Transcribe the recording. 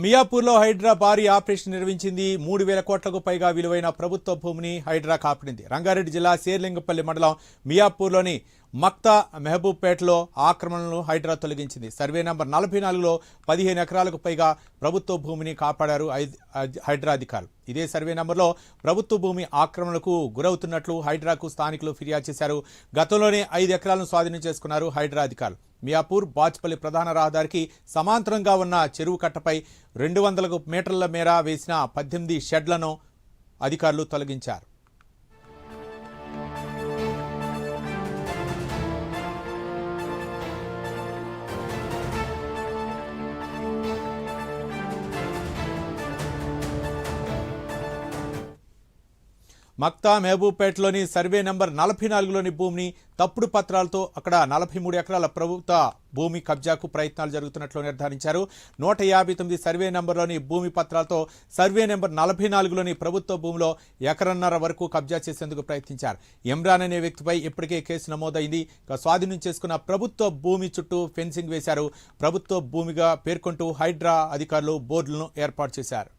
మియాపూర్లో హైడ్రా భారీ ఆపరేషన్ నిర్వహించింది. 3,000 కోట్లకు పైగా విలువైన ప్రభుత్వ భూమిని హైడ్రా కాపాడింది. రంగారెడ్డి జిల్లా శేర్లింగపల్లి మండలం మియాపూర్లోని మక్తా మెహబూబ్పేటలో ఆక్రమణలను హైడ్రా తొలగించింది. సర్వే నంబర్ 44లో 15 ఎకరాలకు పైగా ప్రభుత్వ భూమిని కాపాడారు హైడ్రా అధికారులు. ఇదే సర్వే నంబర్లో ప్రభుత్వ భూమి ఆక్రమణలకు గురవుతున్నట్లు హైడ్రాకు స్థానికులు ఫిర్యాదు చేశారు. గతంలోనే 5 ఎకరాలను స్వాధీనం చేసుకున్నారు హైడ్రా అధికారులు. మియాపూర్ బాచ్పల్లి ప్రధాన రహదారికి సమాంతరంగా ఉన్న చెరువు కట్టపై 200 మీటర్ల మేర వేసిన 18 షెడ్లను అధికారులు తొలగించారు. మక్తా మెహబూబ్పేటలోని సర్వే నంబర్ 44లోని భూమిని తప్పుడు పత్రాలతో అక్కడ 43 ఎకరాల ప్రభుత్వ భూమి కబ్జాకు ప్రయత్నాలు జరుగుతున్నట్లు నిర్ధారించారు. 159 సర్వే నంబర్లోని భూమి పత్రాలతో సర్వే నెంబర్ 44లోని ప్రభుత్వ భూమిలో ఎకరన్నర వరకు కబ్జా చేసేందుకు ప్రయత్నించారు. ఇమ్రాన్ అనే వ్యక్తిపై ఇప్పటికే కేసు నమోదైంది. స్వాధీనం చేసుకున్న ప్రభుత్వ భూమి చుట్టూ ఫెన్సింగ్ వేశారు. ప్రభుత్వ భూమిగా పేర్కొంటూ హైడ్రా అధికారులు బోర్డులను ఏర్పాటు చేశారు.